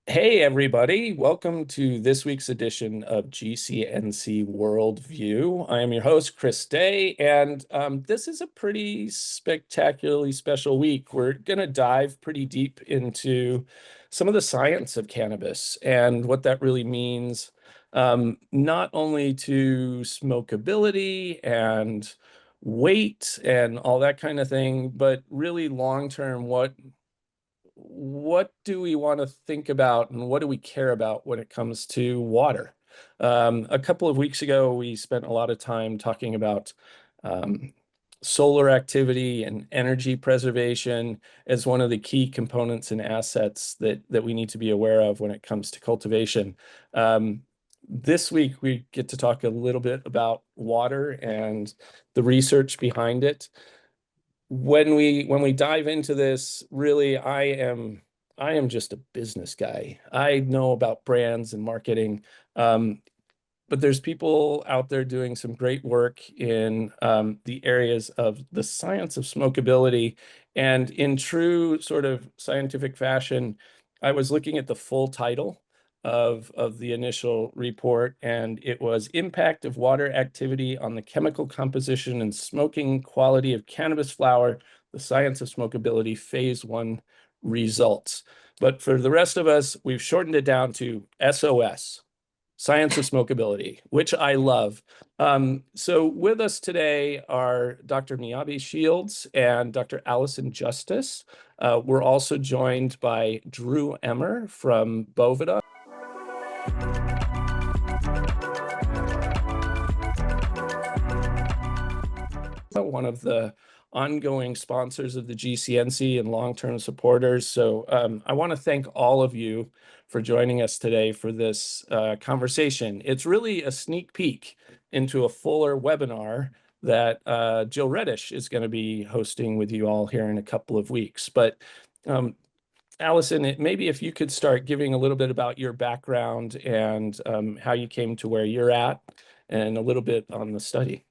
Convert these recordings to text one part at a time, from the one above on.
Hey, everybody. Welcome to this week's edition of GCNC Worldview. I am your host, Chris Day, and this is a pretty spectacularly special week. We're going to dive pretty deep into some of the science of cannabis and what that really means, not only to smokability and weight and all that kind of thing, but really long-term, what do we want to think about and what do we care about when it comes to water? A couple of weeks ago, we spent a lot of time talking about um, solar activity and energy preservation as one of the key components and assets that we need to be aware of when it comes to cultivation. This week, we get to talk a little bit about water and the research behind it. When we dive into this, really, I am just a business guy. I know about brands and marketing, um, but there's people out there doing some great work in the areas of the science of smokability. And in true sort of scientific fashion, I was looking at the full title of the initial report, and it was Impact of Water Activity on the Chemical Composition and Smoking Quality of Cannabis Flower, the Science of Smokability, Phase 1 Results. But for the rest of us, we've shortened it down to SOS. Science of Smokability, which I love. So with us today are Dr. Miyabe Shields and Dr. Allison Justice. We're also joined by Drew Emmer from Boveda, one of the ongoing sponsors of the GCNC and long-term supporters. So I want to thank all of you for joining us today for this conversation. It's really a sneak peek into a fuller webinar that Jill Reddish is going to be hosting with you all here in a couple of weeks. But Allison, maybe if you could start giving a little bit about your background and how you came to where you're at and a little bit on the study.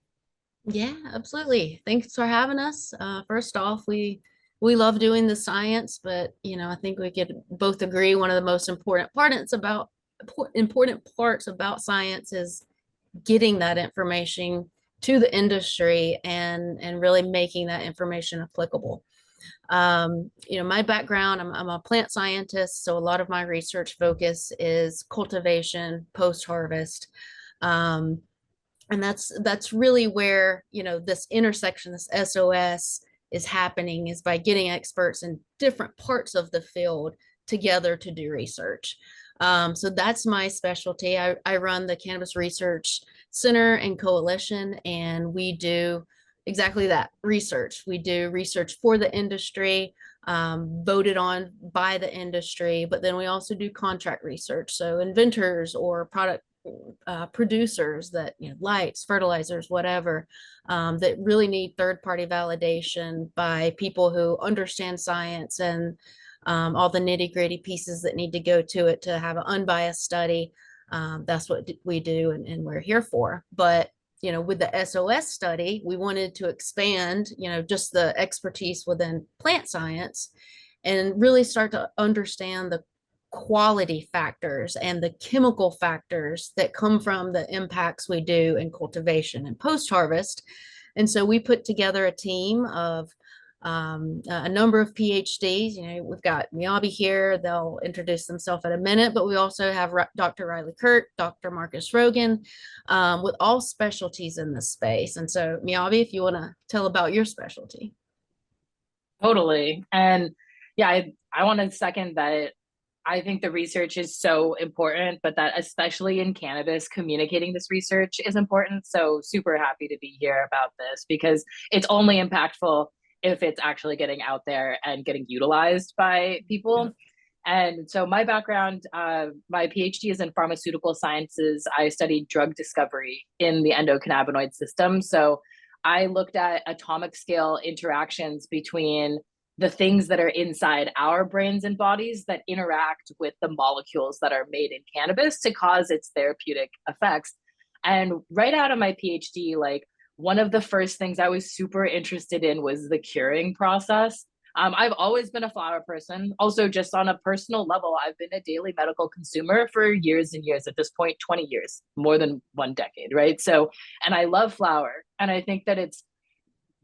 Yeah, absolutely. Thanks for having us. First off, we love doing the science, but I think we could both agree one of the most important parts about science is getting that information to the industry and really making that information applicable. My background, I'm a plant scientist, so a lot of my research focus is cultivation, post-harvest. Um, and that's really where this intersection, this SOS is happening, is by getting experts in different parts of the field together to do research. So that's my specialty. I run the Cannabis Research Center and Coalition, and we do exactly that research. We do research for the industry, voted on by the industry, but then we also do contract research. So inventors or product producers that, lights, fertilizers, whatever, that really need third-party validation by people who understand science and all the nitty-gritty pieces that need to go to it to have an unbiased study. That's what we do, and we're here for. But with the SOS study, we wanted to expand, just the expertise within plant science and really start to understand the quality factors and the chemical factors that come from the impacts we do in cultivation and post harvest. And so we put together a team of a number of PhDs. We've got Miyabe here. They'll introduce themselves in a minute, but we also have Dr. Riley Kirk, Dr. Marcus Rogan, with all specialties in this space. And so, Miyabe, if you want to tell about your specialty. Totally. And yeah, I want to second that. I think the research is so important, but that especially in cannabis, communicating this research is important. So super happy to be here about this because it's only impactful if it's actually getting out there and getting utilized by Yeah. people. And so my background, my PhD is in pharmaceutical sciences. I studied drug discovery in the endocannabinoid system. So I looked at atomic scale interactions between the things that are inside our brains and bodies that interact with the molecules that are made in cannabis to cause its therapeutic effects. And right out of my PhD, like one of the first things I was super interested in was the curing process. I've always been a flower person. Also, just on a personal level, I've been a daily medical consumer for years and years. At this point, 20 years, more than 1 decade, right? So, and I love flower. And I think that it's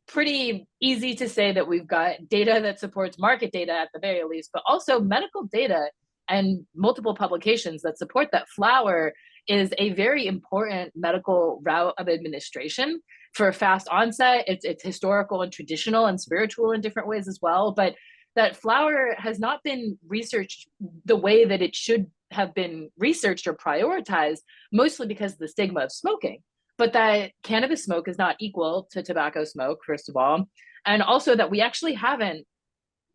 pretty easy to say that we've got data that supports market data at the very least, but also medical data and multiple publications that support that flower is a very important medical route of administration for fast onset. It's historical and traditional and spiritual in different ways as well. But that flower has not been researched the way that it should have been researched or prioritized, mostly because of the stigma of smoking. But that cannabis smoke is not equal to tobacco smoke, first of all. And also that we actually haven't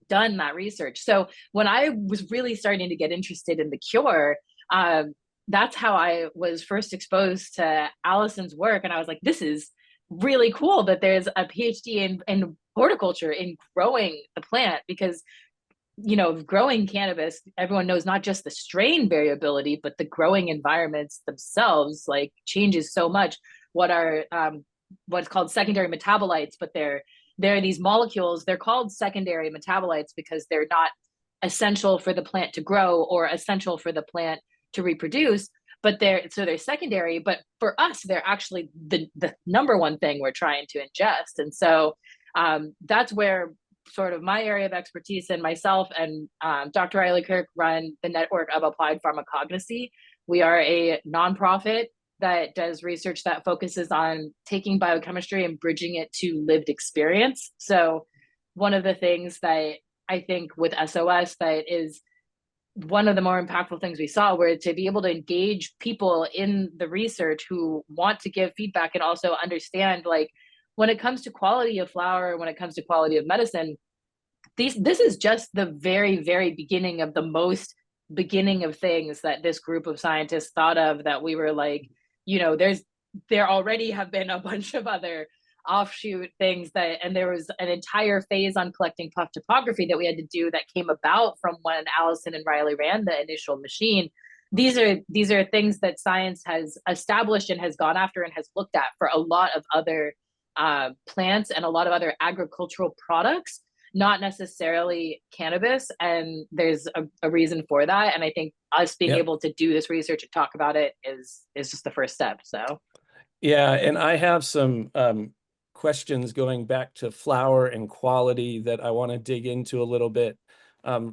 done that research. So when I was really starting to get interested in the cure, that's how I was first exposed to Allison's work. And I was like, this is really cool that there's a PhD in horticulture, in growing the plant, because growing cannabis, everyone knows not just the strain variability, but the growing environments themselves like changes so much. What are what's called secondary metabolites, but they're these molecules. They're called secondary metabolites because they're not essential for the plant to grow or essential for the plant to reproduce, but they're secondary. But for us, they're actually the number one thing we're trying to ingest. And so that's where sort of my area of expertise and myself and Dr. Riley Kirk run the network of Applied Pharmacognosy. We are a nonprofit that does research that focuses on taking biochemistry and bridging it to lived experience. So one of the things that I think with SOS that is one of the more impactful things we saw were to be able to engage people in the research who want to give feedback and also understand, like, when it comes to quality of flower, when it comes to quality of medicine, this is just the very, very beginning of the most beginning of things that this group of scientists thought of, that we were like, there already have been a bunch of other offshoot things and there was an entire phase on collecting puff topography that we had to do that came about from when Allison and Riley ran the initial machine. These are things that science has established and has gone after and has looked at for a lot of other plants and a lot of other agricultural products, not necessarily cannabis. And there's a reason for that. And I think us being able to do this research and talk about it is just the first step. So yeah, and I have some questions going back to flower and quality that I want to dig into a little bit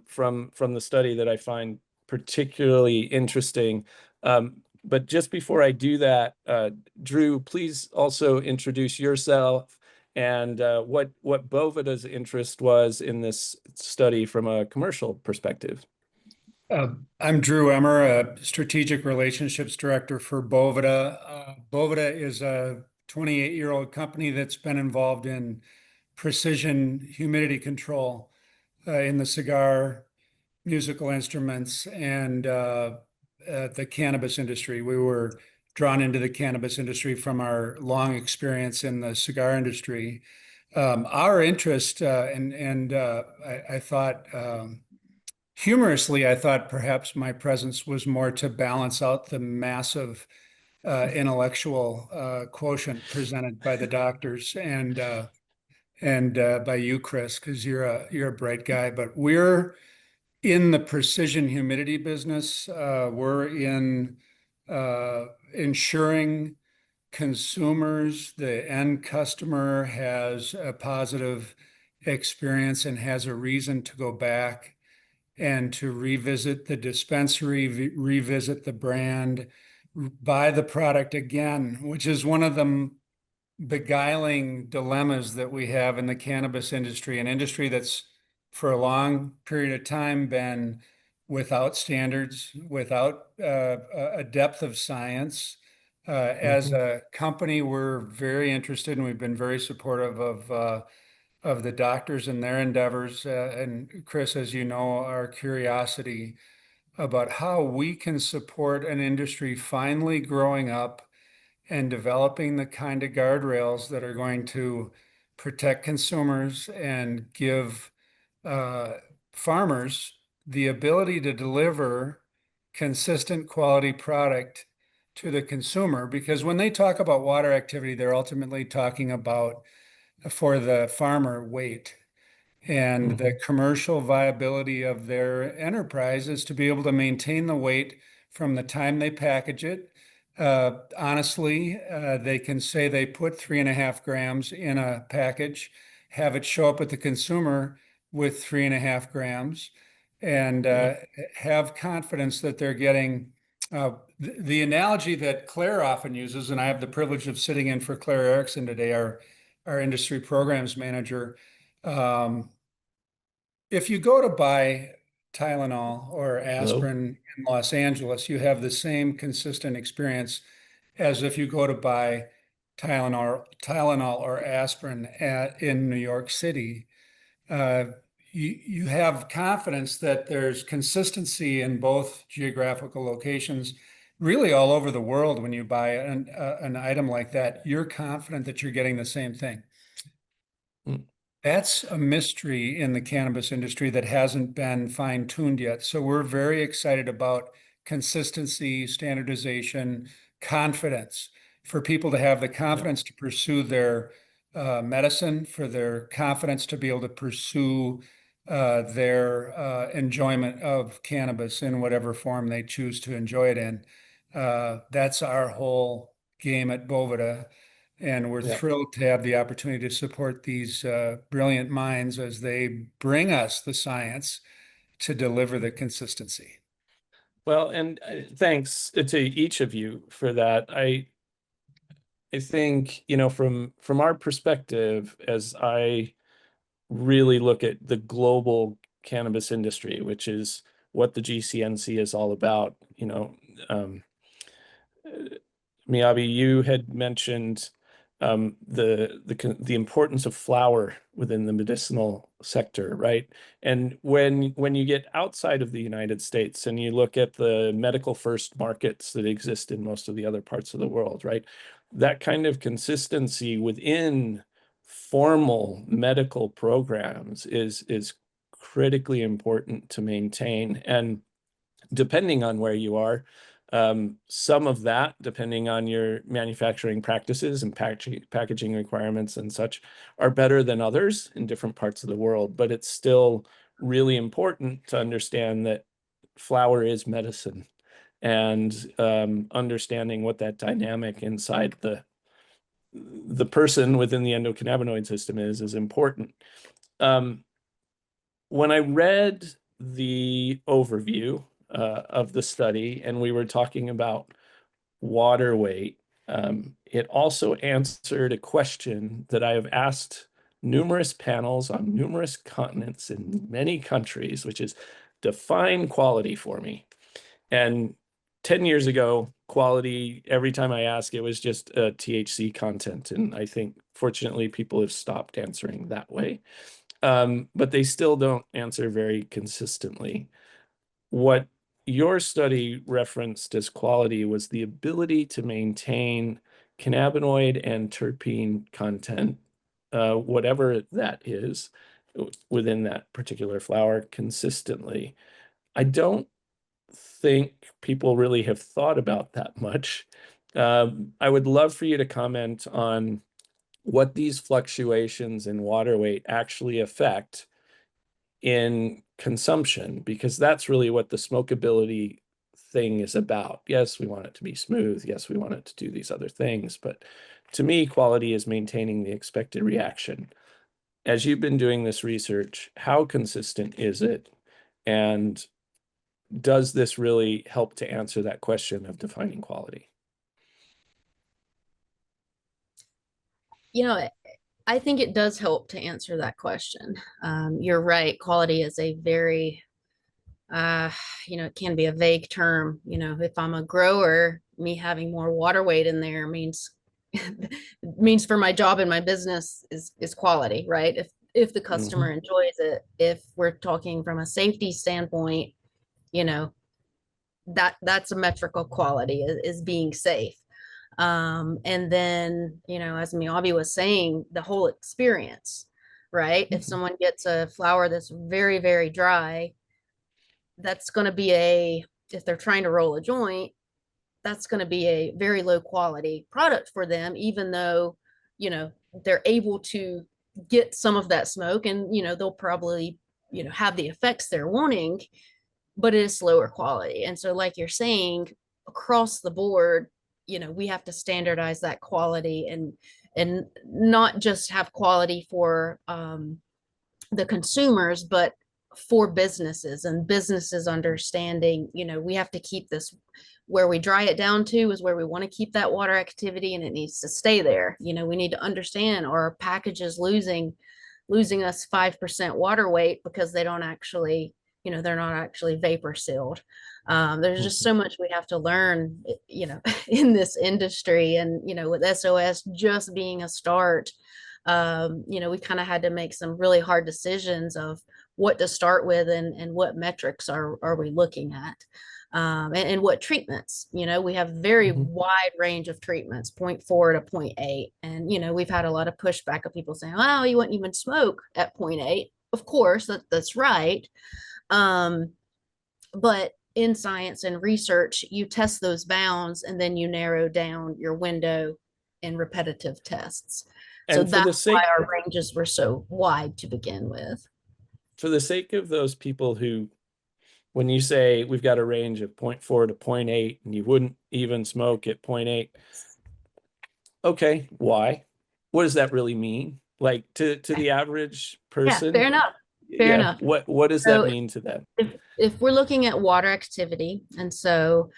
from the study that I find particularly interesting. But just before I do that, Drew, please also introduce yourself and what Boveda's interest was in this study from a commercial perspective. I'm Drew Emmer, a strategic relationships director for Boveda. Boveda is a 28-year-old company that's been involved in precision humidity control in the cigar, musical instruments, and the cannabis industry. We were drawn into the cannabis industry from our long experience in the cigar industry. Our interest, I thought, humorously, I thought perhaps my presence was more to balance out the massive intellectual quotient presented by the doctors and by you, Chris, because you're a bright guy. But we're in the precision humidity business. We're in ensuring consumers, the end customer, has a positive experience and has a reason to go back and to revisit the dispensary, revisit the brand, buy the product again, which is one of the beguiling dilemmas that we have in the cannabis industry, an industry that's for a long period of time been without standards, without a depth of science. As a company, we're very interested and we've been very supportive of the doctors and their endeavors. And Chris, as you know, our curiosity about how we can support an industry finally growing up and developing the kind of guardrails that are going to protect consumers and give farmers the ability to deliver consistent quality product to the consumer. Because when they talk about water activity, they're ultimately talking about, for the farmer, weight. And the commercial viability of their enterprise is to be able to maintain the weight from the time they package it. Honestly, they can say they put 3.5 grams in a package, have it show up at the consumer with 3.5 grams, and have confidence that they're getting. The analogy that Claire often uses, and I have the privilege of sitting in for Claire Erickson today, our industry programs manager. If you go to buy Tylenol or Hello. aspirin in Los Angeles, you have the same consistent experience as if you go to buy Tylenol or aspirin in New York City. Uh, you have confidence that there's consistency in both geographical locations, really all over the world. When you buy an item like that, you're confident that you're getting the same thing. Mm. That's a mystery in the cannabis industry that hasn't been fine-tuned yet. So we're very excited about consistency, standardization, confidence, for people to have the confidence to pursue their medicine, for their confidence to be able to pursue their enjoyment of cannabis in whatever form they choose to enjoy it in. That's our whole game at Boveda. And we're Yeah. thrilled to have the opportunity to support these brilliant minds as they bring us the science to deliver the consistency. Well, and thanks to each of you for that. I think, from our perspective, as I really look at the global cannabis industry, which is what the GCNC is all about, Miyabe, you had mentioned the importance of flower within the medicinal sector, right? And when you get outside of the United States and you look at the medical first markets that exist in most of the other parts of the world, right? That kind of consistency within formal medical programs is critically important to maintain. And depending on where you are, some of that, depending on your manufacturing practices and packaging requirements and such, are better than others in different parts of the world. But it's still really important to understand that flower is medicine, and understanding what that dynamic inside the person within the endocannabinoid system is important. When I read the overview of the study and we were talking about water weight, it also answered a question that I have asked numerous panels on numerous continents in many countries, which is define quality for me. And 10 years ago, quality, every time I ask, it was just THC content. And I think, fortunately, people have stopped answering that way. But they still don't answer very consistently. What your study referenced as quality was the ability to maintain cannabinoid and terpene content, whatever that is, within that particular flower consistently. I don't think people really have thought about that much. I would love for you to comment on what these fluctuations in water weight actually affect in consumption, because that's really what the smokability thing is about. Yes, we want it to be smooth. Yes, we want it to do these other things. But to me, quality is maintaining the expected reaction. As you've been doing this research, how consistent is it? And does this really help to answer that question of defining quality? I think it does help to answer that question. You're right. Quality is a very, it can be a vague term. If I'm a grower, me having more water weight in there means means for my job and my business is quality, right? If the customer enjoys it, if we're talking from a safety standpoint, you know, that's a metrical quality is being safe. And then, as Miyabe was saying, the whole experience, right? If someone gets a flower that's very, very dry, that's going to be if they're trying to roll a joint, that's going to be a very low quality product for them, even though, they're able to get some of that smoke, and they'll probably have the effects they're wanting, but it is slower quality. And so, like you're saying, across the board, we have to standardize that quality, and not just have quality for the consumers, but for businesses, and businesses understanding, we have to keep this where we dry it down to is where we want to keep that water activity, and it needs to stay there. We need to understand, our packages losing us 5% water weight because they don't actually, they're not actually vapor sealed. There's just so much we have to learn, in this industry. And, with SOS just being a start, we kind of had to make some really hard decisions of what to start with, and what metrics are we looking at. And what treatments, we have very wide range of treatments, 0.4 to 0.8. And, we've had a lot of pushback of people saying, oh, you wouldn't even smoke at 0.8. Of course, that's right. But in science and research, you test those bounds, and then you narrow down your window in repetitive tests. So that's why our ranges were so wide to begin with. For the sake of those people who, when you say we've got a range of 0.4 to 0.8 and you wouldn't even smoke at 0.8, okay, why? What does that really mean? Like to the average person? Yeah, fair enough. Fair enough. What does that mean to them? If we're looking at water activity, and so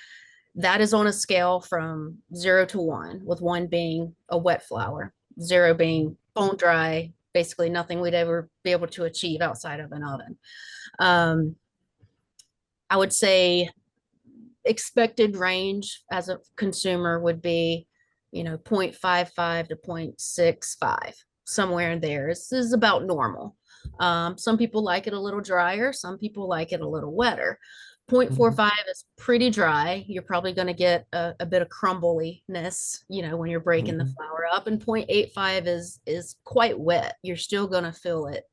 that is on a scale from 0 to 1, with 1 being a wet flower, 0 being bone dry, basically nothing we'd ever be able to achieve outside of an oven. I would say expected range as a consumer would be, 0.55 to 0.65, somewhere in there. This is about normal. Some people like it a little drier. Some people like it a little wetter. 0.45 is pretty dry. You're probably going to get a bit of crumbliness, when you're breaking the flour up. And 0.85 is quite wet. You're still going to feel it.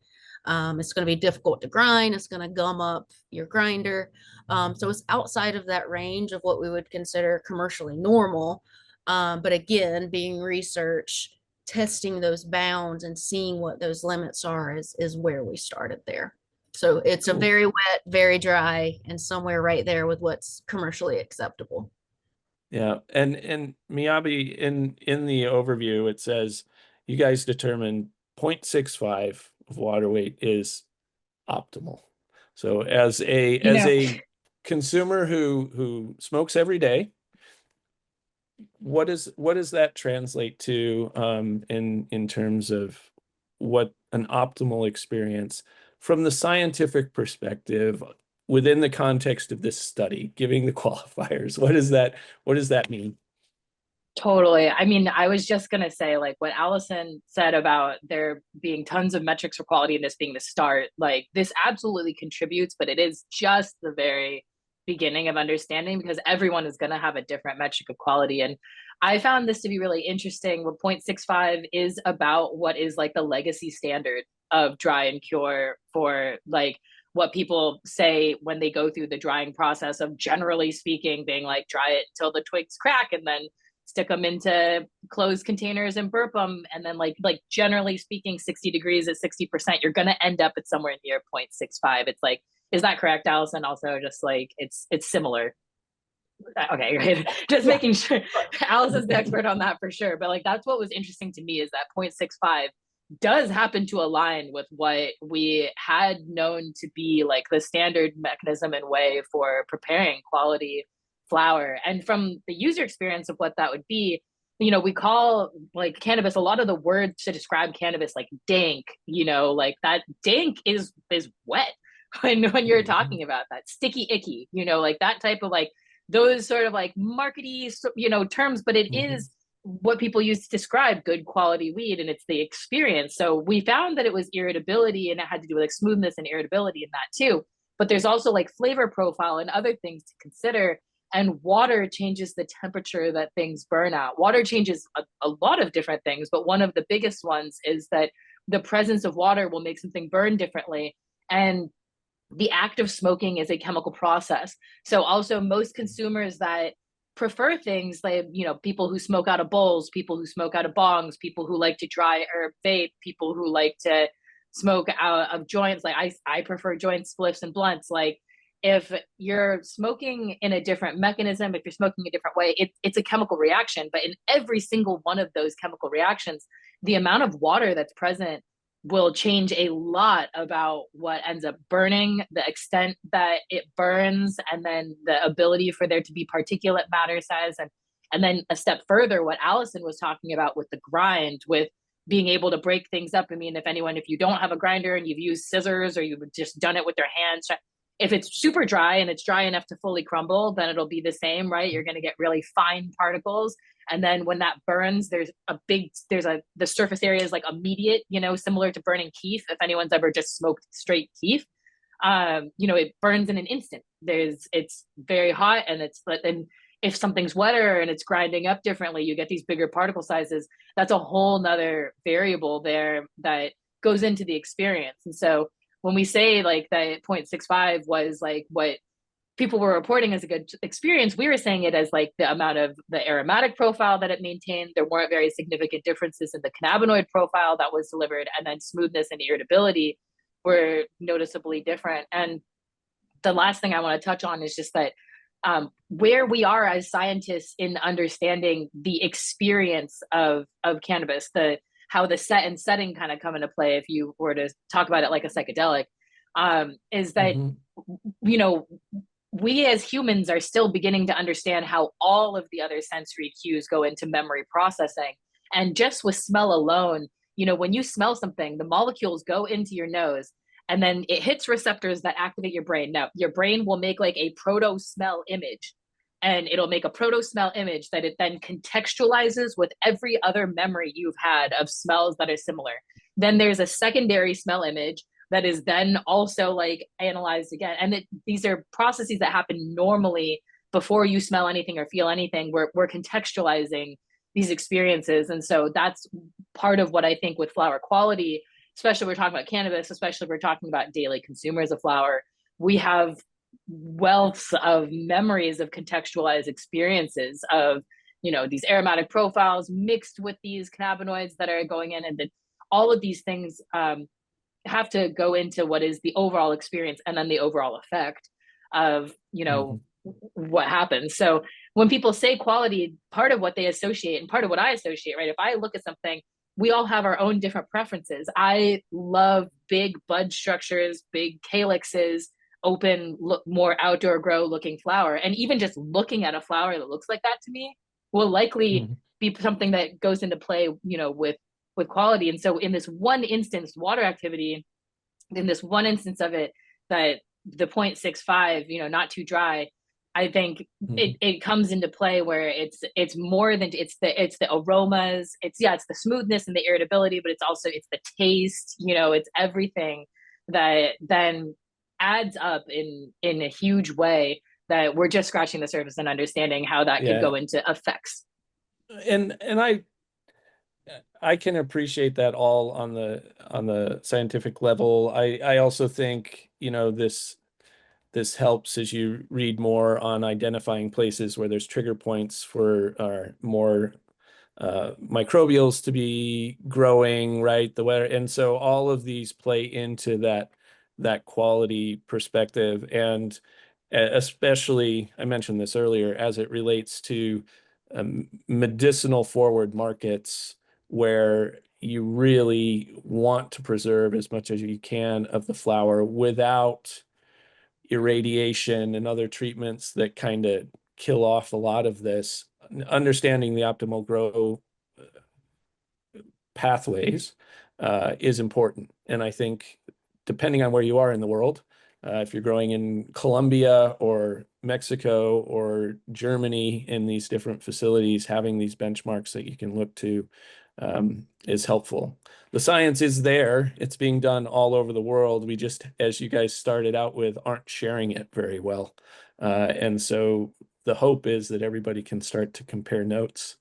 It's going to be difficult to grind. It's going to gum up your grinder. So it's outside of that range of what we would consider commercially normal. But again, being research, testing those bounds and seeing what those limits are is where we started there. So it's a very wet, very dry, and somewhere right there with what's commercially acceptable. Yeah. And Miyabe, in the overview, it says you guys determined 0.65 of water weight is optimal. So as a consumer who smokes every day, what does that translate to in terms of what an optimal experience from the scientific perspective within the context of this study, giving the qualifiers? What does that mean? Totally. I mean, I was just going to say, like, what Allison said about there being tons of metrics for quality and this being the start, like, this absolutely contributes, but it is just the very beginning of understanding, because everyone is going to have a different metric of quality. And I found this to be really interesting. What 0.65 is about, what is like the legacy standard of dry and cure for, like, what people say when they go through the drying process of, generally speaking, being like, dry it until the twigs crack and then stick them into closed containers and burp them. And then like generally speaking, 60 degrees at 60%, you're going to end up at somewhere near 0.65. It's like, is that correct, Allison? Also, just like, it's similar. Okay, great. Just making sure. Allison's the expert on that for sure. But like, that's what was interesting to me, is that 0.65 does happen to align with what we had known to be like the standard mechanism and way for preparing quality flower. And from the user experience of what that would be, we call like cannabis, a lot of the words to describe cannabis, like dank, like that dank is wet when you're talking about that. Sticky icky, like that type of like those sort of like markety, terms, but it is what people use to describe good quality weed, and it's the experience. So we found that it was irritability, and it had to do with like smoothness and irritability in that too. But there's also like flavor profile and other things to consider. And water changes the temperature that things burn at. Water changes a lot of different things, but one of the biggest ones is that the presence of water will make something burn differently. And the act of smoking is a chemical process. So also most consumers that prefer things like, people who smoke out of bowls, people who smoke out of bongs, people who like to dry herb vape, people who like to smoke out of joints. Like I prefer joints, spliffs, and blunts. Like if you're smoking in a different mechanism, if you're smoking a different way, it's a chemical reaction. But in every single one of those chemical reactions, the amount of water that's present will change a lot about what ends up burning, the extent that it burns, and then the ability for there to be particulate matter size. And then a step further, what Allison was talking about with the grind, with being able to break things up. I mean, if you don't have a grinder and you've used scissors or you've just done it with your hands, if it's super dry and it's dry enough to fully crumble, then it'll be the same, right? You're going to get really fine particles. And then when that burns, the surface area is like immediate, similar to burning keef. If anyone's ever just smoked straight keef, it burns in an instant. It's very hot, and and if something's wetter and it's grinding up differently, you get these bigger particle sizes. That's a whole nother variable there that goes into the experience. And so when we say like that 0.65 was like what people were reporting as a good experience, we were saying it as like the amount of the aromatic profile that it maintained. There weren't very significant differences in the cannabinoid profile that was delivered, and then smoothness and irritability were noticeably different. And the last thing I want to touch on is just that where we are as scientists in understanding the experience of cannabis, how the set and setting kind of come into play, if you were to talk about it like a psychedelic, is that, we as humans are still beginning to understand how all of the other sensory cues go into memory processing. And just with smell alone, when you smell something, the molecules go into your nose and then it hits receptors that activate your brain. Now, your brain will make like a proto smell image, and it'll make a proto smell image that it then contextualizes with every other memory you've had of smells that are similar. Then there's a secondary smell image that is then also like analyzed again. And these are processes that happen normally before you smell anything or feel anything. We're contextualizing these experiences. And so that's part of what I think with flower quality, especially we're talking about cannabis, especially if we're talking about daily consumers of flower, we have wealth of memories of contextualized experiences of, these aromatic profiles mixed with these cannabinoids that are going in. And then all of these things have to go into what is the overall experience and then the overall effect of, what happens. So when people say quality, part of what they associate and part of what I associate, right? If I look at something, we all have our own different preferences. I love big bud structures, big calyxes, open, look more outdoor grow looking flower. And even just looking at a flower that looks like that to me will likely be something that goes into play, with quality. And so in this one instance, water activity, in this one instance of it, that the 0.65, not too dry, I think it comes into play where it's more than it's the aromas, it's the smoothness and the irritability, but it's the taste, it's everything that then adds up in a huge way that we're just scratching the surface and understanding how that could go into effects. And I can appreciate that all on the scientific level. I also think, this helps as you read more on identifying places where there's trigger points for more microbials to be growing, right? The weather. And so all of these play into that quality perspective. And especially, I mentioned this earlier, as it relates to medicinal forward markets where you really want to preserve as much as you can of the flower without irradiation and other treatments that kind of kill off a lot of this. Understanding the optimal grow pathways is important. And I think depending on where you are in the world, if you're growing in Colombia or Mexico or Germany in these different facilities, having these benchmarks that you can look to is helpful. The science is there. It's being done all over the world. We just, as you guys started out with, aren't sharing it very well. And so the hope is that everybody can start to compare notes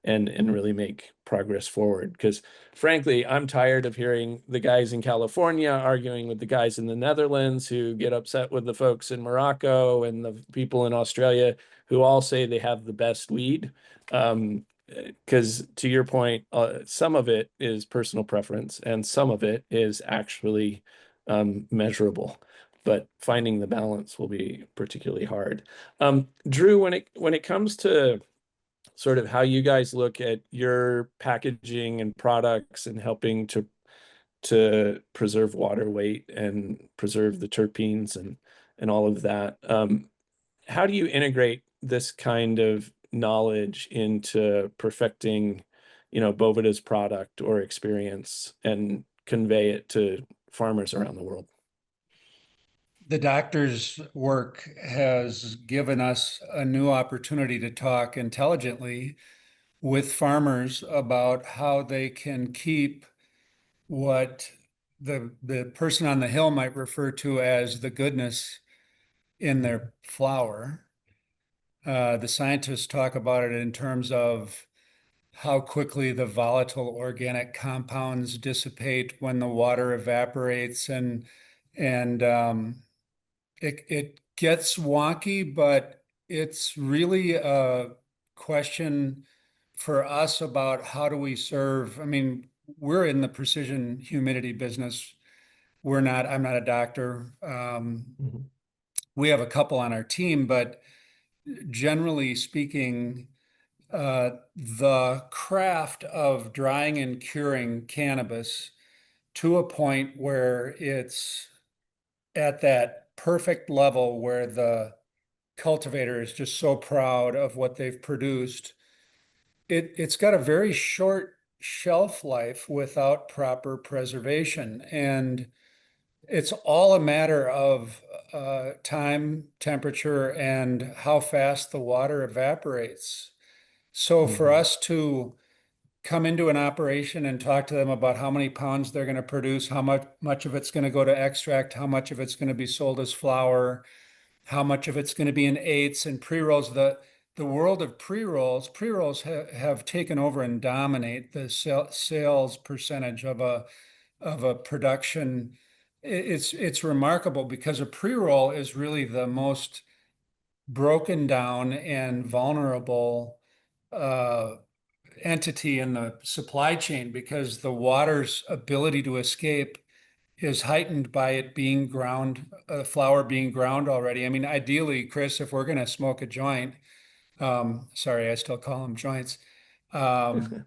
and really make progress forward. Because frankly, I'm tired of hearing the guys in California arguing with the guys in the Netherlands who get upset with the folks in Morocco and the people in Australia who all say they have the best weed. Because to your point, some of it is personal preference and some of it is actually measurable, but finding the balance will be particularly hard. Drew, when it comes to sort of how you guys look at your packaging and products and helping to preserve water weight and preserve the terpenes and all of that, how do you integrate this kind of knowledge into perfecting, Boveda's product or experience and convey it to farmers around the world? The doctor's work has given us a new opportunity to talk intelligently with farmers about how they can keep what the person on the hill might refer to as the goodness in their flower. The scientists talk about it in terms of how quickly the volatile organic compounds dissipate when the water evaporates, and it gets wonky, but it's really a question for us about how do we serve. I mean, we're in the precision humidity business. I'm not a doctor. Mhm. We have a couple on our team, but generally speaking, the craft of drying and curing cannabis to a point where it's at that perfect level where the cultivator is just so proud of what they've produced. It's got a very short shelf life without proper preservation. And it's all a matter of time, temperature, and how fast the water evaporates. So for Mhm. us to come into an operation and talk to them about how many pounds they're going to produce, how much of it's going to go to extract, how much of it's going to be sold as flour, how much of it's going to be in eighths and pre-rolls. The world of pre-rolls have taken over and dominate the sales percentage of a production. It's remarkable because a pre-roll is really the most broken down and vulnerable entity in the supply chain because the water's ability to escape is heightened by it being ground, flour being ground already. I mean, ideally, Chris, if we're going to smoke a joint, sorry, I still call them joints. Um,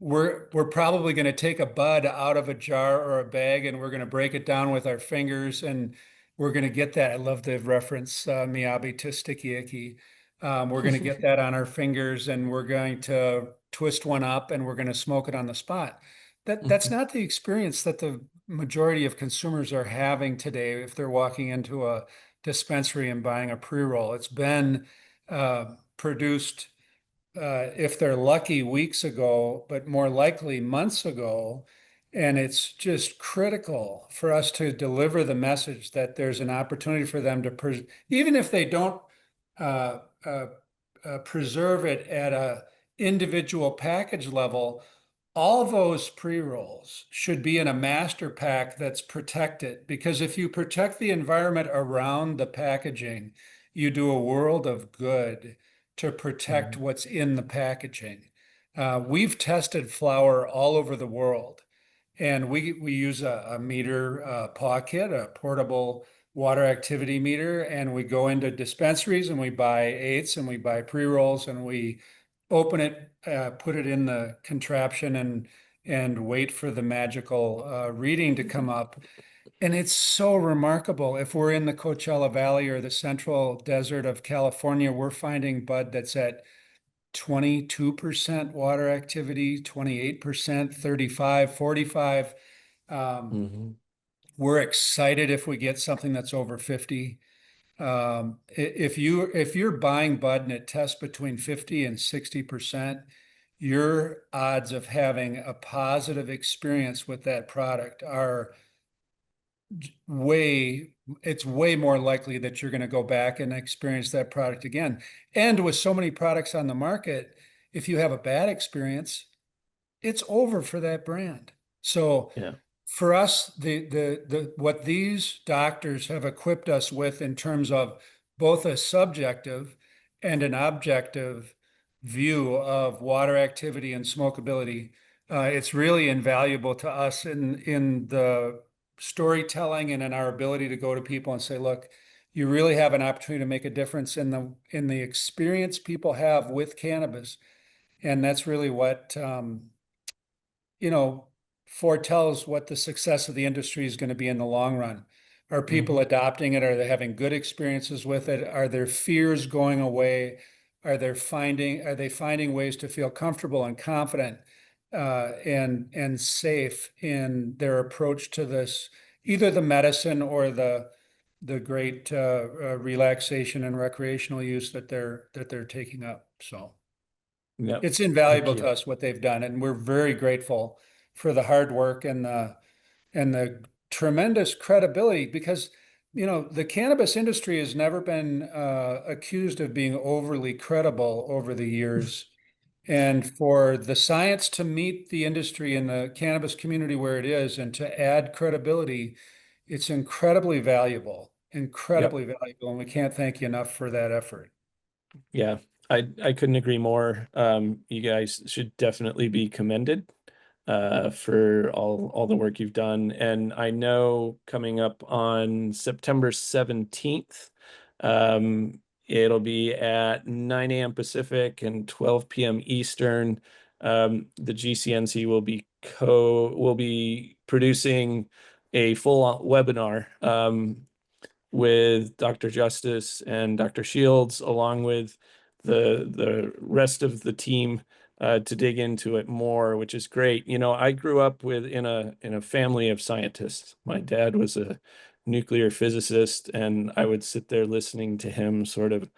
we're probably going to take a bud out of a jar or a bag and we're going to break it down with our fingers and we're going to get that. I love the reference Miyabe to sticky icky. We're going to get that on our fingers and we're going to twist one up and we're going to smoke it on the spot. That's not the experience that the majority of consumers are having today if they're walking into a dispensary and buying a pre-roll. It's been produced if they're lucky, weeks ago, but more likely months ago. And it's just critical for us to deliver the message that there's an opportunity for them to, even if they don't uh, uh, preserve it at a individual package level, all those pre-rolls should be in a master pack that's protected because if you protect the environment around the packaging, you do a world of good to protect Mhm. what's in the packaging. We've tested flour all over the world, and we use a meter paw kit, a portable water activity meter, and we go into dispensaries and we buy eighths and we buy pre-rolls and we open it, put it in the contraption and wait for the magical reading to come up. And it's so remarkable. If we're in the Coachella Valley or the central desert of California, we're finding bud that's at 22% water activity, 28%, 35, 45. Um, Mhm. we're excited if we get something that's over 50. If you're buying bud and it tests between 50 and 60%, your odds of having a positive experience with that product are way, it's way more likely that you're going to go back and experience that product again. And with so many products on the market, if you have a bad experience, it's over for that brand. So Yeah. for us, the what these doctors have equipped us with in terms of both a subjective and an objective view of water activity and smokability, it's really invaluable to us in the storytelling and in our ability to go to people and say, look, you really have an opportunity to make a difference in the experience people have with cannabis. And that's really what you know, foretells what the success of the industry is going to be in the long run. Are people adopting it? Are they having good experiences with it? Are their fears going away? Are they finding ways to feel comfortable and confident and safe in their approach to this, either the medicine or the great relaxation and recreational use that they're taking up? So Yep. it's Thank invaluable to you. us what they've done, and we're very grateful for the hard work and the tremendous credibility because the cannabis industry has never been accused of being overly credible over the years. And for the science to meet the industry and the cannabis community where it is and to add credibility, it's Yep. incredibly valuable, and we can't thank you enough for that effort. Yeah, I couldn't agree more. You guys should definitely be commended for all the work you've done. And I know coming up on September 17th, it'll be at 9 a.m. Pacific and 12 p.m. Eastern. The GCNC will be producing a full webinar with Dr. Justice and Dr. Shields, along with the rest of the team, to dig into it more, which is great. I grew up in a family of scientists. My dad was a nuclear physicist, and I would sit there listening to him sort of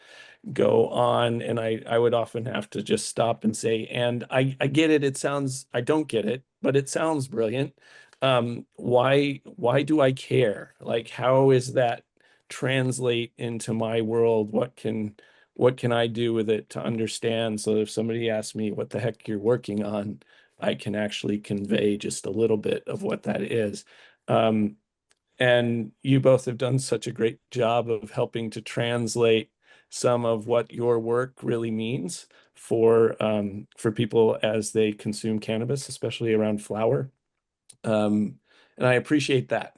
go on, and I would often have to just stop and say, and I get it. I don't get it, but it sounds brilliant. Why do I care? Like, how is that translate into my world? What can I do with it to understand? So if somebody asks me what the heck you're working on, I can actually convey just a little bit of what that is. And you both have done such a great job of helping to translate some of what your work really means for people as they consume cannabis, especially around flower. And I appreciate that,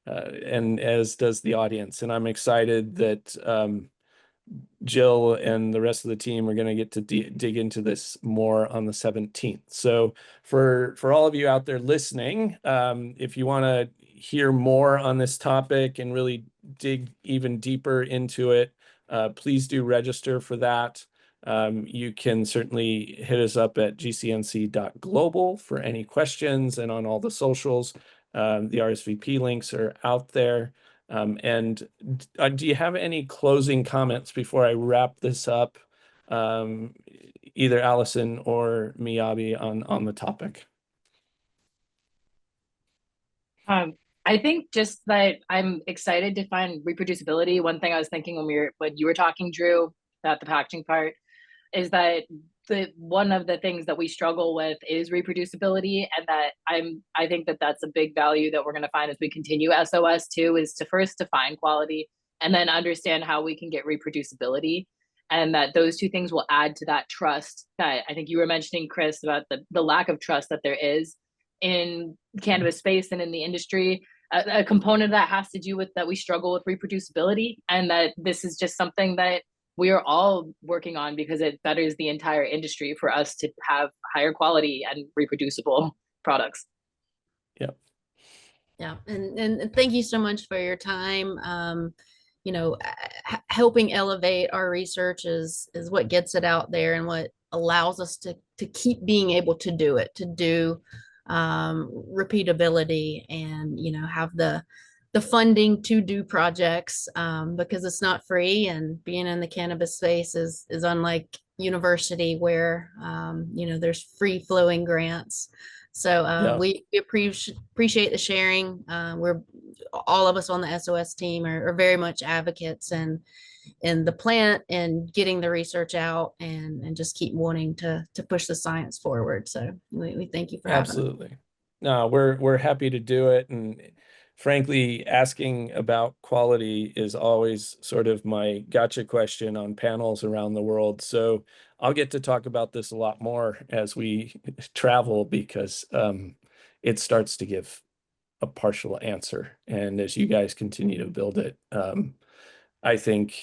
and as does the audience. And I'm excited that Jill and the rest of the team are going to get to dig into this more on the 17th. So for all of you out there listening, if you want to hear more on this topic and really dig even deeper into it, please do register for that. You can certainly hit us up at gcnc.global for any questions, and on all the socials. The RSVP links are out there. And do you have any closing comments before I wrap this up, either Allison or Miyabe on the topic? I think just that I'm excited to find reproducibility. One thing I was thinking when you were talking, Drew, about the packaging part, is that one of the things that we struggle with is reproducibility, and that I think that that's a big value that we're going to find as we continue SOS too, is to first define quality and then understand how we can get reproducibility, and that those two things will add to that trust that I think you were mentioning, Chris, about the lack of trust that there is in cannabis space and in the industry. A component of that has to do with that we struggle with reproducibility, and that this is just something that we are all working on because it betters the entire industry for us to have higher quality and reproducible products. Yeah. Yeah, and thank you so much for your time. Helping elevate our research is what gets it out there and what allows us to keep being able to do it, to do repeatability, and have the funding to do projects, because it's not free, and being in the cannabis space is unlike university where there's free flowing grants. So Yeah. we appreciate the sharing. We're all of us on the SOS team are very much advocates and in the plant and getting the research out, and just keep wanting to push the science forward. So we thank you for having us. Absolutely. No, we're happy to do it. And frankly, asking about quality is always sort of my gotcha question on panels around the world. So I'll get to talk about this a lot more as we travel, because it starts to give a partial answer. And as you guys continue to build it, I think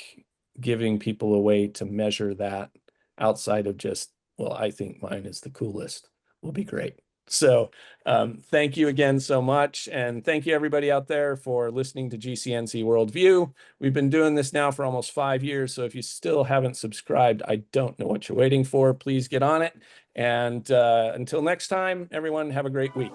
giving people a way to measure that outside of just, well, I think mine is the coolest, will be great. So thank you again so much. And thank you everybody out there for listening to GCNC Worldview. We've been doing this now for almost 5 years. So if you still haven't subscribed, I don't know what you're waiting for. Please get on it. And until next time, everyone, have a great week.